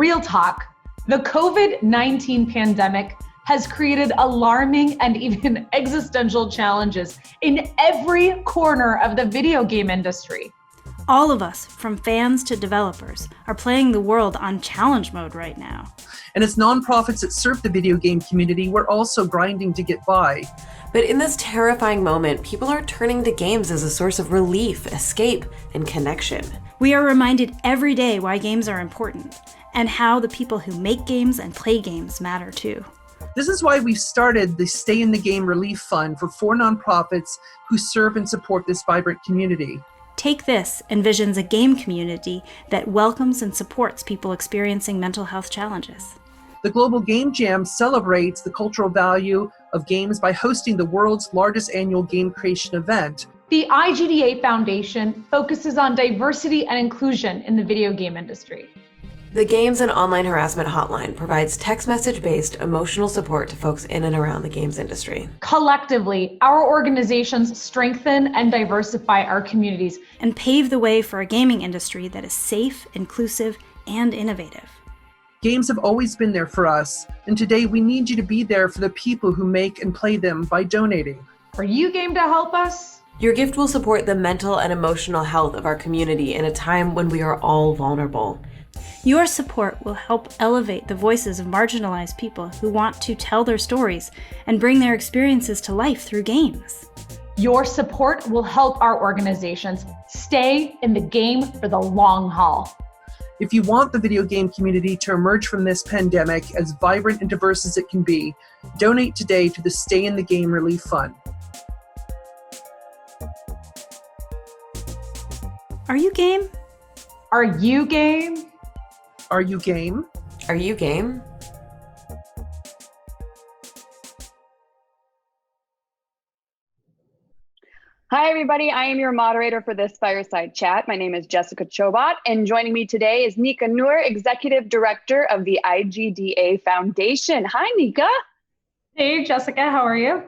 Real talk, the COVID-19 pandemic has created alarming and even existential challenges in every corner of the video game industry. All of us, from fans to developers, are playing the world on challenge mode right now. And as nonprofits that serve the video game community, we're also grinding to get by. But in this terrifying moment, people are turning to games as a source of relief, escape, and connection. We are reminded every day why games are important, and how the people who make games and play games matter too. This is why we've started the Stay in the Game Relief Fund for 4 nonprofits who serve and support this vibrant community. Take This envisions a game community that welcomes and supports people experiencing mental health challenges. The Global Game Jam celebrates the cultural value of games by hosting the world's largest annual game creation event. The IDGA Foundation focuses on diversity and inclusion in the video game industry. The Games and Online Harassment Hotline provides text message-based emotional support to folks in and around the games industry. Collectively, our organizations strengthen and diversify our communities and pave the way for a gaming industry that is safe, inclusive, and innovative. Games have always been there for us, and today we need you to be there for the people who make and play them by donating. Are you game to help us? Your gift will support the mental and emotional health of our community in a time when we are all vulnerable. Your support will help elevate the voices of marginalized people who want to tell their stories and bring their experiences to life through games. Your support will help our organizations stay in the game for the long haul. If you want the video game community to emerge from this pandemic as vibrant and diverse as it can be, donate today to the Stay in the Game Relief Fund. Are you game? Are you game? Are you game? Are you game? Hi, everybody. I am your moderator for this fireside chat. My name is Jessica Chobot, and joining me today is Nika Nour, Executive Director of the IDGA Foundation. Hi, Nika. Hey, Jessica. How are you?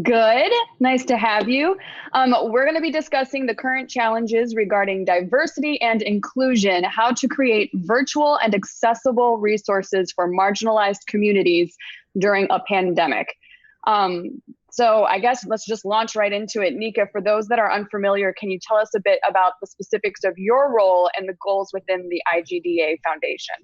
Good. Nice to have you. We're going to be discussing the current challenges regarding diversity and inclusion, how to create virtual and accessible resources for marginalized communities during a pandemic. So I guess let's just launch right into it. Nika, for those that are unfamiliar, can you tell us a bit about the specifics of your role and the goals within the IGDA Foundation?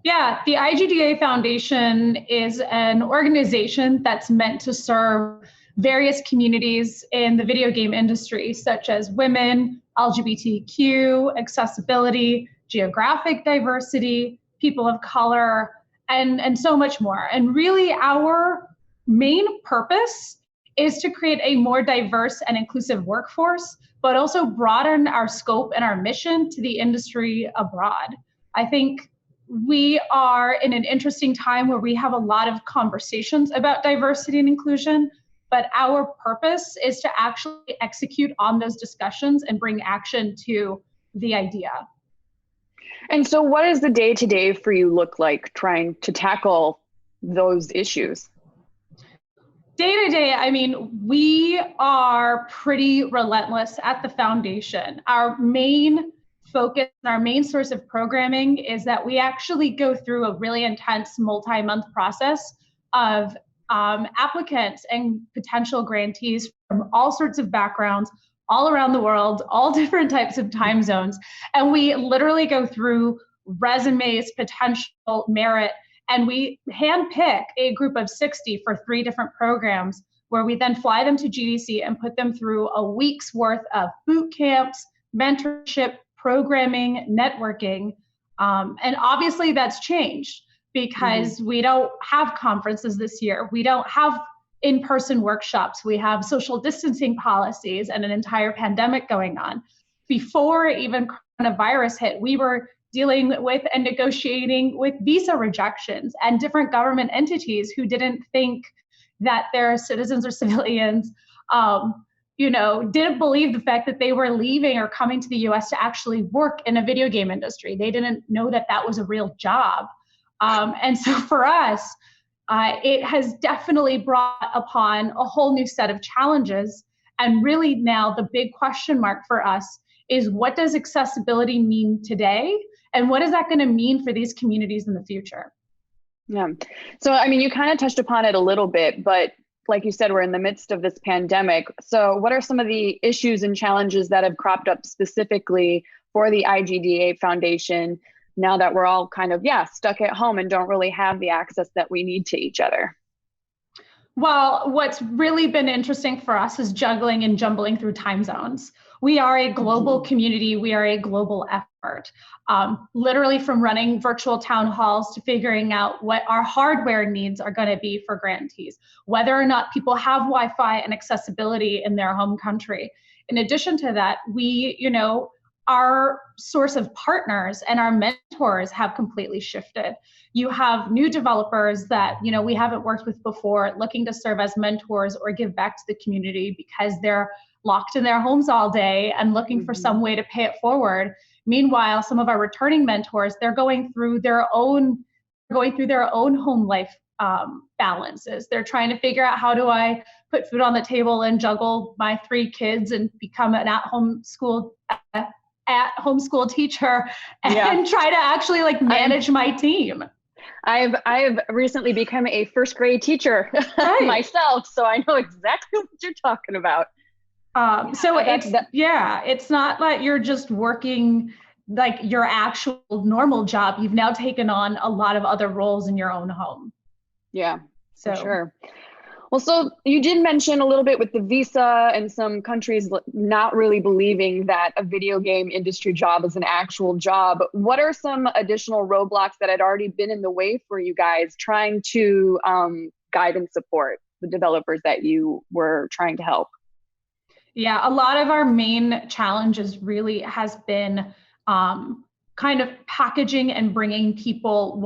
Yeah, the IDGA Foundation is an organization that's meant to serve various communities in the video game industry, such as women, LGBTQ, accessibility, geographic diversity, people of color, and so much more. And really, our main purpose is to create a more diverse and inclusive workforce, but also broaden our scope and our mission to the industry abroad. I think we are in an interesting time where we have a lot of conversations about diversity and inclusion, but our purpose is to actually execute on those discussions and bring action to the idea. And so what does the day-to-day for you look like trying to tackle those issues? Day to day, I mean, we are pretty relentless at the foundation. Our main focus, our main source of programming is that we actually go through a really intense multi-month process of applicants and potential grantees from all sorts of backgrounds, all around the world, all different types of time zones. And we literally go through resumes, potential merit, and we handpick a group of 60 for 3 different programs, where we then fly them to GDC and put them through a week's worth of boot camps, mentorship, programming, networking. And obviously that's changed because we don't have conferences this year. We don't have in-person workshops. We have social distancing policies and an entire pandemic going on. Before even coronavirus hit, we were dealing with and negotiating with visa rejections and different government entities who didn't think that their citizens or civilians didn't believe the fact that they were leaving or coming to the US to actually work in a video game industry. They didn't know that that was a real job. And so for us, it has definitely brought upon a whole new set of challenges. And really now the big question mark for us is what does accessibility mean today? And what is that going to mean for these communities in the future? Yeah. So, I mean, you kind of touched upon it a little bit, but like you said, we're in the midst of this pandemic. So what are some of the issues and challenges that have cropped up specifically for the IDGA Foundation now that we're all kind of, stuck at home and don't really have the access that we need to each other? Well, what's really been interesting for us is juggling and jumbling through time zones. We are a global community. We are a global effort. Literally from running virtual town halls to figuring out what our hardware needs are going to be for grantees, whether or not people have Wi-Fi and accessibility in their home country. In addition to that, our source of partners and our mentors have completely shifted. You have new developers that we haven't worked with before looking to serve as mentors or give back to the community because they're locked in their homes all day and looking for some way to pay it forward. Meanwhile, some of our returning mentors, they're going through their own home life balances. They're trying to figure out, how do I put food on the table and juggle my 3 kids and become an at-home school teacher and try to actually manage my team. I've recently become a first grade teacher myself, so I know exactly what you're talking about. It's not that you're just working like your actual normal job. You've now taken on a lot of other roles in your own home. Yeah, for sure. Well, so you did mention a little bit with the visa and some countries not really believing that a video game industry job is an actual job. What are some additional roadblocks that had already been in the way for you guys trying to guide and support the developers that you were trying to help? Yeah, a lot of our main challenges really has been kind of packaging and bringing people,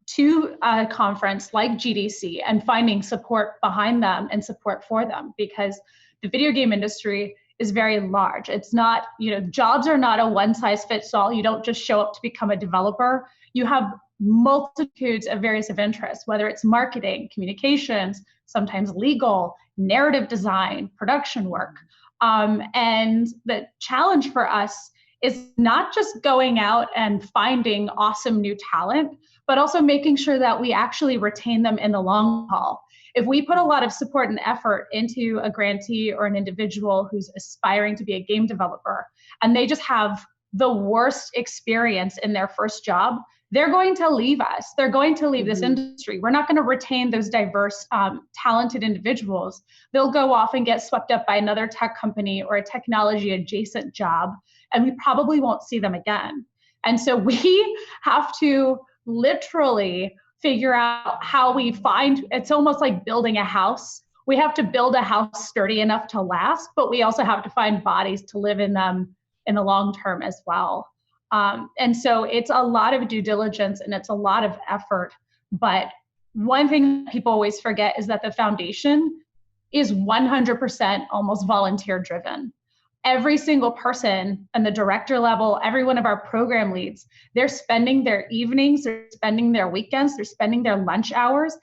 to a conference like GDC and finding support behind them and support for them, because the video game industry is very large. It's not, jobs are not a one size fits all. You don't just show up to become a developer. You have multitudes of areas of interest, whether it's marketing, communications, sometimes legal, narrative design, production work. And the challenge for us is not just going out and finding awesome new talent, but also making sure that we actually retain them in the long haul. If we put a lot of support and effort into a grantee or an individual who's aspiring to be a game developer, and they just have the worst experience in their first job, they're going to leave us. They're going to leave this industry. We're not going to retain those diverse, talented individuals. They'll go off and get swept up by another tech company or a technology adjacent job, and we probably won't see them again. And so we have to literally figure out how we find, it's almost like building a house. We have to build a house sturdy enough to last, but we also have to find bodies to live in them in the long term as well. And so it's a lot of due diligence and it's a lot of effort. But one thing people always forget is that the foundation is 100% almost volunteer driven. Every single person and the director level, every one of our program leads, they're spending their evenings, they're spending their weekends, they're spending their lunch hours,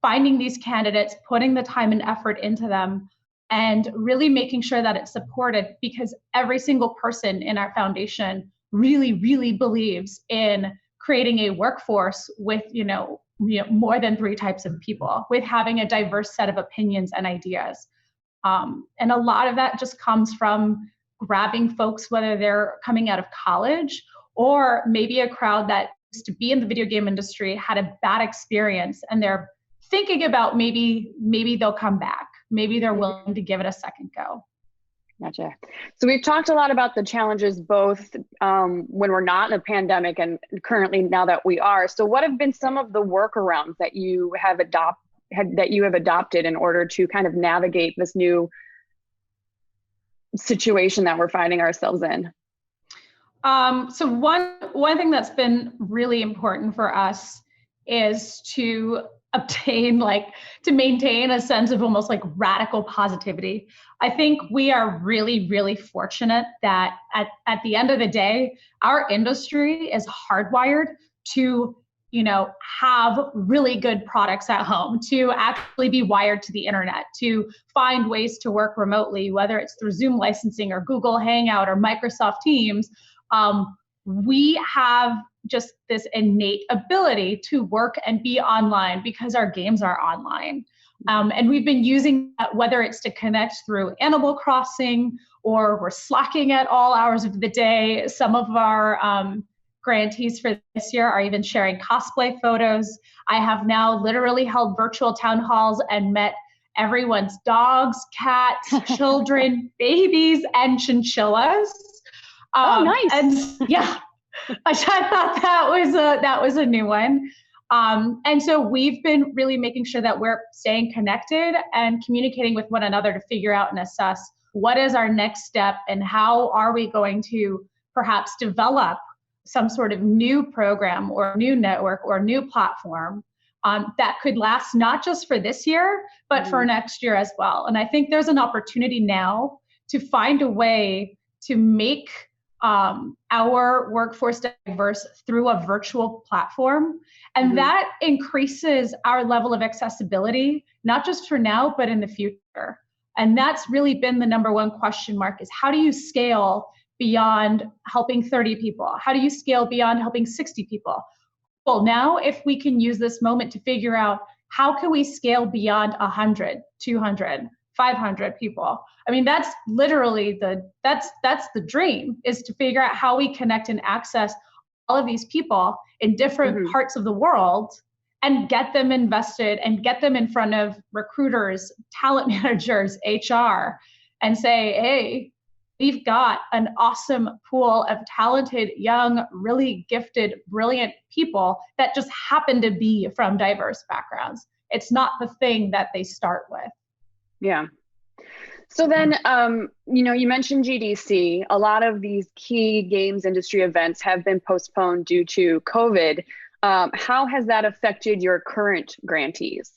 finding these candidates, putting the time and effort into them, and really making sure that it's supported, because every single person in our foundation really, really believes in creating a workforce with, more than 3 types of people, with having a diverse set of opinions and ideas. And a lot of that just comes from grabbing folks, whether they're coming out of college or maybe a crowd that used to be in the video game industry, had a bad experience, and they're thinking about maybe they'll come back. Maybe they're willing to give it a second go. Gotcha. So we've talked a lot about the challenges, both when we're not in a pandemic and currently now that we are. So what have been some of the workarounds that you have adopted in order to kind of navigate this new situation that we're finding ourselves in? So one thing that's been really important for us is to maintain a sense of almost like radical positivity. I think we are really, really fortunate that at the end of the day, our industry is hardwired to have really good products at home, to actually be wired to the internet, to find ways to work remotely, whether it's through Zoom licensing or Google Hangout or Microsoft Teams. We have just this innate ability to work and be online because our games are online. And we've been using that, whether it's to connect through Animal Crossing or we're slacking at all hours of the day. Some of our grantees for this year are even sharing cosplay photos. I have now literally held virtual town halls and met everyone's dogs, cats, children, babies, and chinchillas. Oh, nice. And yeah, I thought that was a new one. And so we've been really making sure that we're staying connected and communicating with one another to figure out and assess what is our next step and how are we going to perhaps develop some sort of new program or new network or new platform that could last not just for this year, but for next year as well. And I think there's an opportunity now to find a way to make our workforce diverse through a virtual platform. And that increases our level of accessibility, not just for now, but in the future. And that's really been the number one question mark, is how do you scale beyond helping 30 people? How do you scale beyond helping 60 people? Well, now if we can use this moment to figure out how can we scale beyond 100, 200, 500 people? I mean, that's literally that's the dream, is to figure out how we connect and access all of these people in different parts of the world and get them invested and get them in front of recruiters, talent managers, HR, and say, hey, we've got an awesome pool of talented, young, really gifted, brilliant people that just happen to be from diverse backgrounds. It's not the thing that they start with. Yeah. So then, you mentioned GDC. A lot of these key games industry events have been postponed due to COVID. How has that affected your current grantees?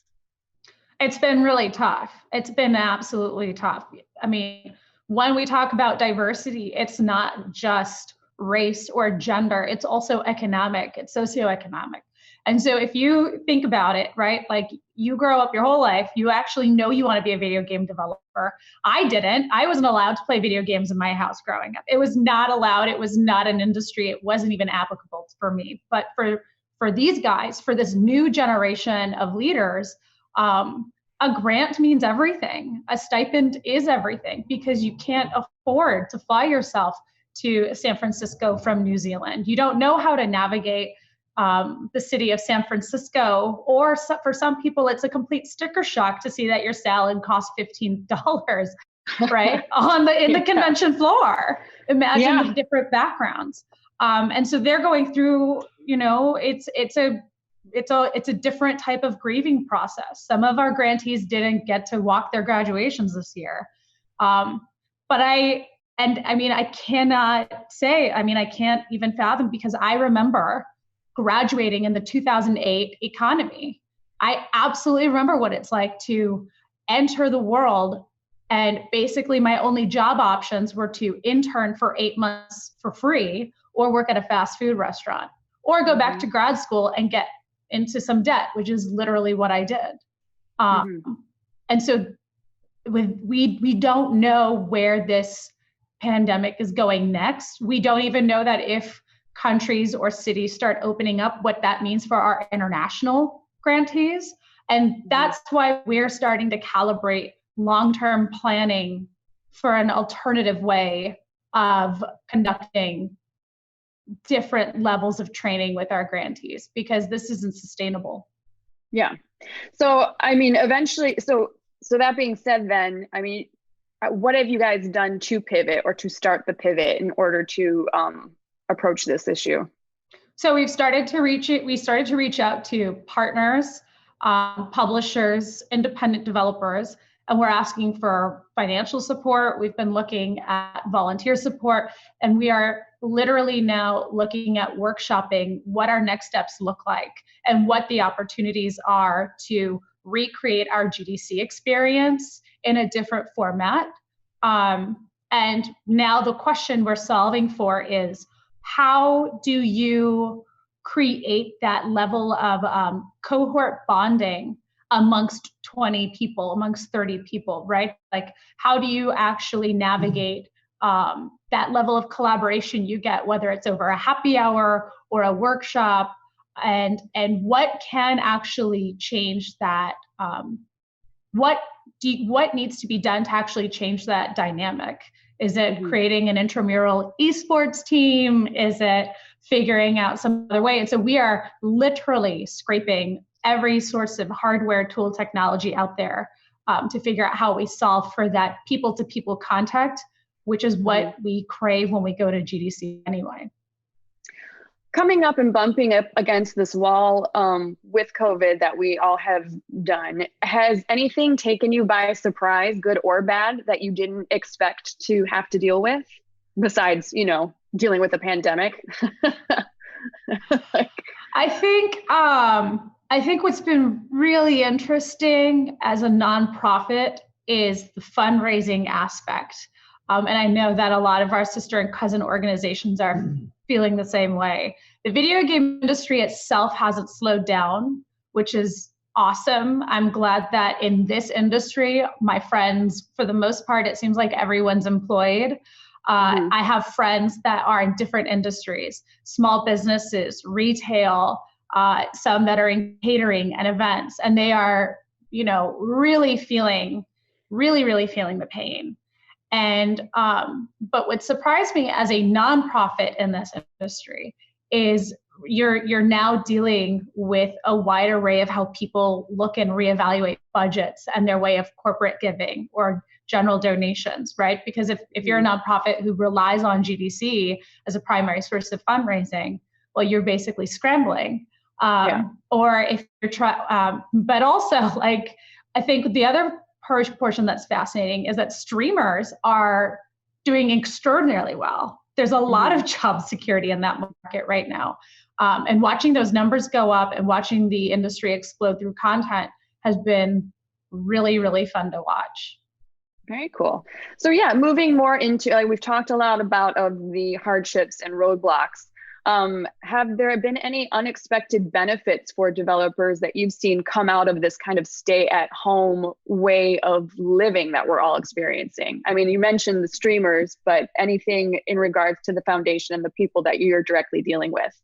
It's been really tough. It's been absolutely tough. I mean, when we talk about diversity, it's not just race or gender, it's also economic, it's socioeconomic. And so if you think about it, right, like you grow up your whole life, you actually know you want to be a video game developer. I didn't. I wasn't allowed to play video games in my house growing up. It was not allowed. It was not an industry. It wasn't even applicable for me. But for these guys, for this new generation of leaders, a grant means everything. A stipend is everything, because you can't afford to fly yourself to San Francisco from New Zealand. You don't know how to navigate the city of San Francisco, or for some people, it's a complete sticker shock to see that your salad costs $15, right? In the convention floor. Imagine the different backgrounds. And so they're going through, it's a different type of grieving process. Some of our grantees didn't get to walk their graduations this year. I can't even fathom, because I remember graduating in the 2008 economy. I absolutely remember what it's like to enter the world, and basically my only job options were to intern for 8 months for free, or work at a fast food restaurant, or go back to grad school and get into some debt, which is literally what I did. And so we don't know where this pandemic is going next. We don't even know that if countries or cities start opening up, what that means for our international grantees. And that's why we're starting to calibrate long-term planning for an alternative way of conducting different levels of training with our grantees, because this isn't sustainable. Yeah. So, eventually, so that being said, then, what have you guys done to pivot, or to start the pivot, in order to approach this issue? So we started to reach out to partners, publishers, independent developers, and we're asking for financial support. We've been looking at volunteer support, and we are literally now looking at workshopping what our next steps look like and what the opportunities are to recreate our GDC experience in a different format. And now the question we're solving for is, how do you create that level of cohort bonding amongst 20 people, amongst 30 people, right? Like, how do you actually navigate that level of collaboration you get, whether it's over a happy hour or a workshop, and what can actually change that? What needs to be done to actually change that dynamic? Is it creating an intramural esports team? Is it figuring out some other way? And so we are literally scraping every source of hardware, tool, technology out there to figure out how we solve for that people-to-people contact, which is what we crave when we go to GDC anyway. Coming up and bumping up against this wall with COVID that we all have done, has anything taken you by surprise, good or bad, that you didn't expect to have to deal with, besides, dealing with a pandemic? I think what's been really interesting as a nonprofit is the fundraising aspect. And I know that a lot of our sister and cousin organizations are feeling the same way. The video game industry itself hasn't slowed down, which is awesome. I'm glad that in this industry, my friends, for the most part, it seems like everyone's employed. I have friends that are in different industries, small businesses, retail, some that are in catering and events, and they are, really feeling the pain. And but what surprised me as a nonprofit in this industry is you're now dealing with a wide array of how people look and reevaluate budgets and their way of corporate giving or general donations, right? Because if you're a nonprofit who relies on GDC as a primary source of fundraising, well, you're basically scrambling. Or if you're but also, like, I think the other portion that's fascinating is that streamers are doing extraordinarily well. There's a lot of job security in that market right now. And watching those numbers go up and watching the industry explode through content has been really, really fun to watch. Very cool. So yeah, moving more into, we've talked a lot about the hardships and roadblocks. Have there been any unexpected benefits for developers that you've seen come out of this kind of stay-at-home way of living that we're all experiencing? I mean, you mentioned the streamers, but anything in regards to the foundation and the people that you're directly dealing with?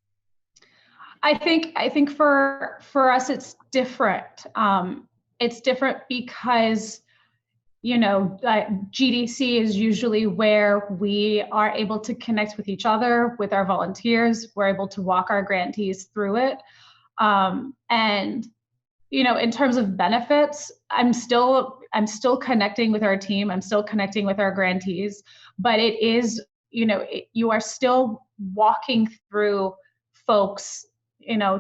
I think for us, it's different. It's different because GDC is usually where we are able to connect with each other, with our volunteers. We're able to walk our grantees through it. And, in terms of benefits, I'm still connecting with our team. I'm still connecting with our grantees, but it is, you are still walking through folks,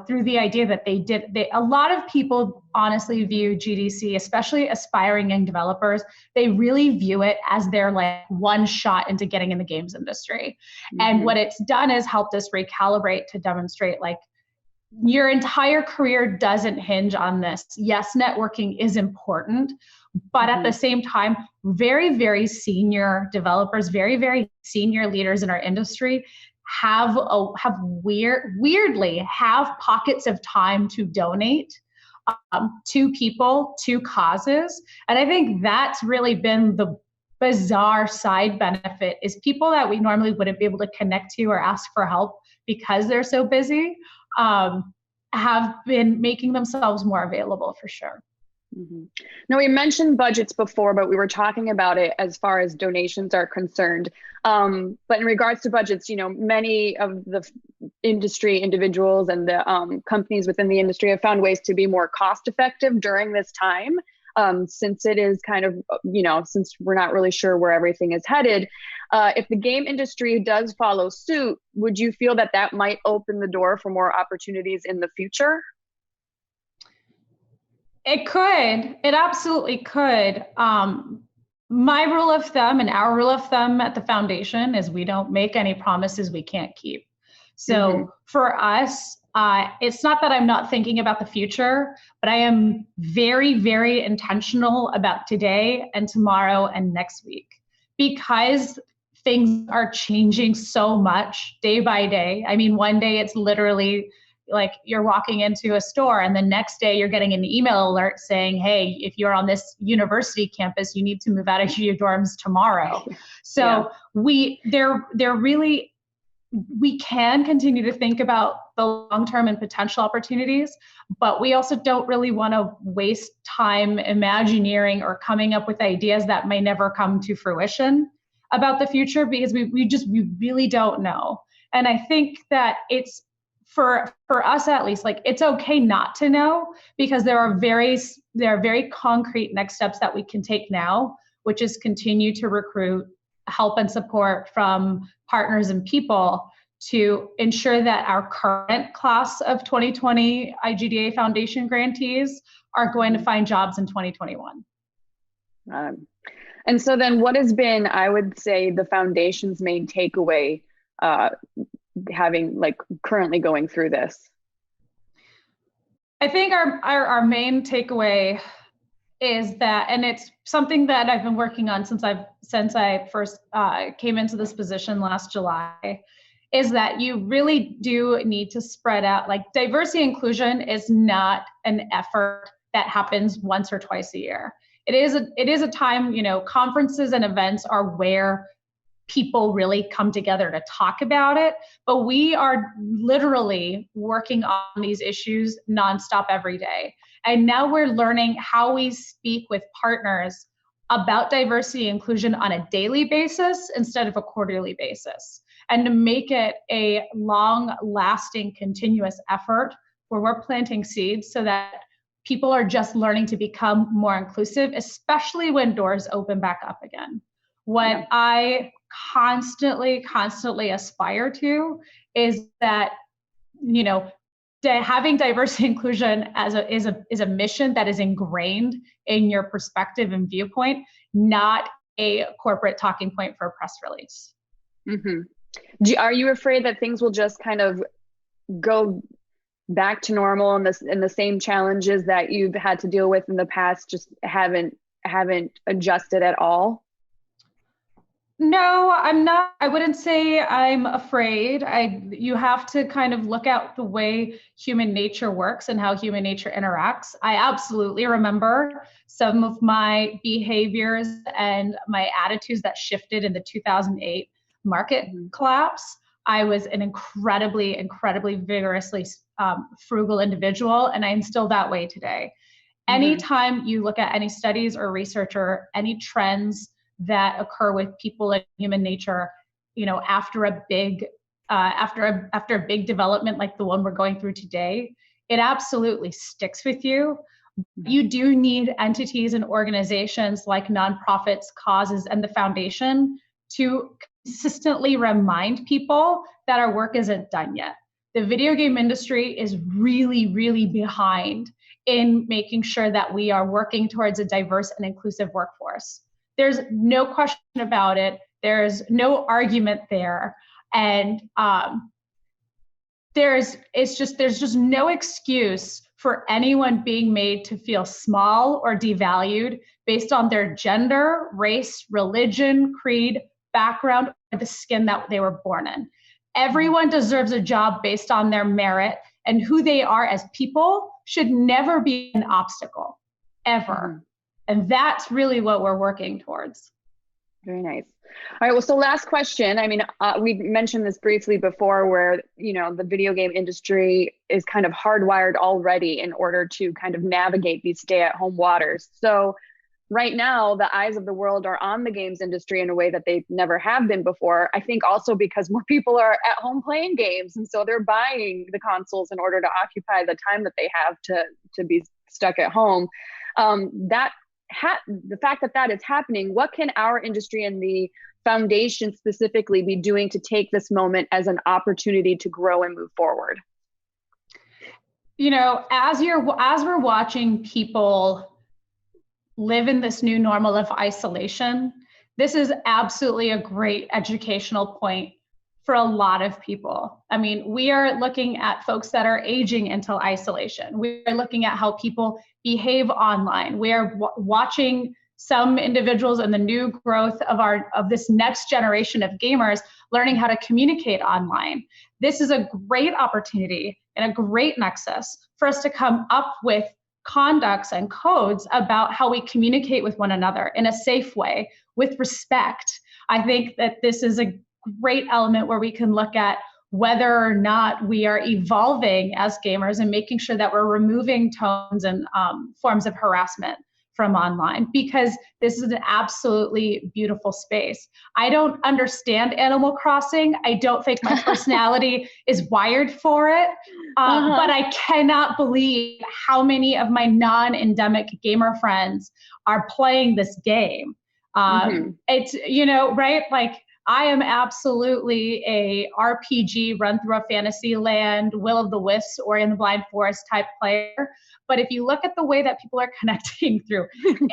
through the idea that a lot of people honestly view GDC, especially aspiring young developers, they really view it as their one shot into getting in the games industry. And what it's done is helped us recalibrate to demonstrate your entire career doesn't hinge on this. Yes, networking is important, but at the same time, very, very senior developers, very, very senior leaders in our industry weirdly have pockets of time to donate to people, to causes. And I think that's really been the bizarre side benefit, is people that we normally wouldn't be able to connect to or ask for help because they're so busy, have been making themselves more available for sure. Now, we mentioned budgets before, but we were talking about it as far as donations are concerned. But in regards to budgets, many of the industry individuals and the companies within the industry have found ways to be more cost effective during this time, since it is kind of, since we're not really sure where everything is headed. If the game industry does follow suit, would you feel that might open the door for more opportunities in the future? It could. It absolutely could. My rule of thumb and our rule of thumb at the foundation is we don't make any promises we can't keep. So for us, it's not that I'm not thinking about the future, but I am very, very intentional about today and tomorrow and next week, because things are changing so much day by day. I mean, one day it's literally like you're walking into a store and the next day you're getting an email alert saying, hey, if you're on this university campus, you need to move out of your dorms tomorrow. So we can continue to think about the long-term and potential opportunities, but we also don't really want to waste time imagineering or coming up with ideas that may never come to fruition about the future, because we really don't know. And I think that it's for us, at least, like, it's okay not to know, because there are very concrete next steps that we can take now, which is continue to recruit, help, and support from partners and people to ensure that our current class of 2020 IGDA Foundation grantees are going to find jobs in 2021. And so then what has been, I would say, the foundation's main takeaway having, like, currently going through this? I think our main takeaway is that, and it's something that I've been working on since I first came into this position last July, is that you really do need to spread out. Like, diversity inclusion is not an effort that happens once or twice a year. It is a time, conferences and events are where people really come together to talk about it, but we are literally working on these issues nonstop every day. And now we're learning how we speak with partners about diversity and inclusion on a daily basis instead of a quarterly basis, and to make it a long-lasting, continuous effort where we're planting seeds so that people are just learning to become more inclusive, especially when doors open back up again. What I constantly aspire to is that, having diversity and inclusion is a mission that is ingrained in your perspective and viewpoint, not a corporate talking point for a press release. Mm-hmm. Are you afraid that things will just kind of go back to normal, and the same challenges that you've had to deal with in the past just haven't adjusted at all? No, I'm not. I wouldn't say I'm afraid. You have to kind of look at the way human nature works and how human nature interacts. I absolutely remember some of my behaviors and my attitudes that shifted in the 2008 market collapse. I was an incredibly vigorously frugal individual, and I'm still that way today. Anytime you look at any studies or research or any trends that occur with people and human nature, after a big development like the one we're going through today, it absolutely sticks with you. You do need entities and organizations like nonprofits, causes, and the foundation to consistently remind people that our work isn't done yet. The video game industry is really behind in making sure that we are working towards a diverse and inclusive workforce. There's no question about it. There's no argument there. And there's just no excuse for anyone being made to feel small or devalued based on their gender, race, religion, creed, background, or the skin that they were born in. Everyone deserves a job based on their merit, and who they are as people should never be an obstacle, ever. And that's really what we're working towards. Very nice. All right, well, so last question. I mean, we mentioned this briefly before, where, the video game industry is kind of hardwired already in order to kind of navigate these stay-at-home waters. So right now, the eyes of the world are on the games industry in a way that they never have been before. I think also because more people are at home playing games, and so they're buying the consoles in order to occupy the time that they have to be stuck at home. The fact that is happening, what can our industry and the foundation specifically be doing to take this moment as an opportunity to grow and move forward? As we're watching people live in this new normal of isolation, this is absolutely a great educational point for a lot of people. I mean, we are looking at folks that are aging into isolation. We are looking at how people behave online. We are watching some individuals and the new growth of this next generation of gamers learning how to communicate online. This is a great opportunity and a great nexus for us to come up with conducts and codes about how we communicate with one another in a safe way with respect. I think that this is a great element where we can look at whether or not we are evolving as gamers and making sure that we're removing tones and forms of harassment from online, because this is an absolutely beautiful space. I don't understand Animal Crossing. I don't think my personality is wired for it, but I cannot believe how many of my non-endemic gamer friends are playing this game. It's, right? Like, I am absolutely a RPG run through a fantasy land, Will of the Wisps, or in the Blind Forest type player. But if you look at the way that people are connecting through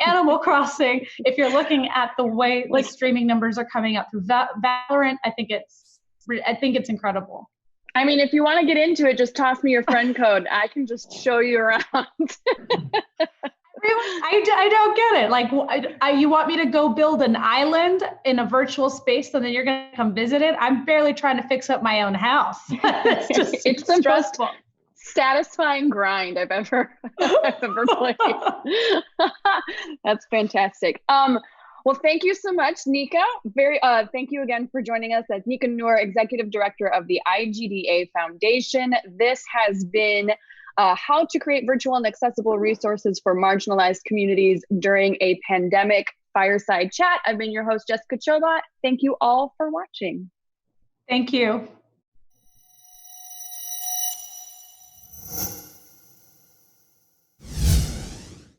Animal Crossing, if you're looking at the way like streaming numbers are coming up through Valorant, I think it's incredible. I mean, if you want to get into it, just toss me your friend code. I can just show you around. Really? I don't get it. Like, you want me to go build an island in a virtual space, and then you're going to come visit it? I'm barely trying to fix up my own house. It's the stressful. Most satisfying grind I've ever played. That's fantastic. Well, thank you so much, Nika. Thank you again for joining us as Nika Nour, Executive Director of the IDGA Foundation. This has been how to create virtual and accessible resources for marginalized communities during a pandemic fireside chat. I've been your host, Jessica Chobot. Thank you all for watching. Thank you.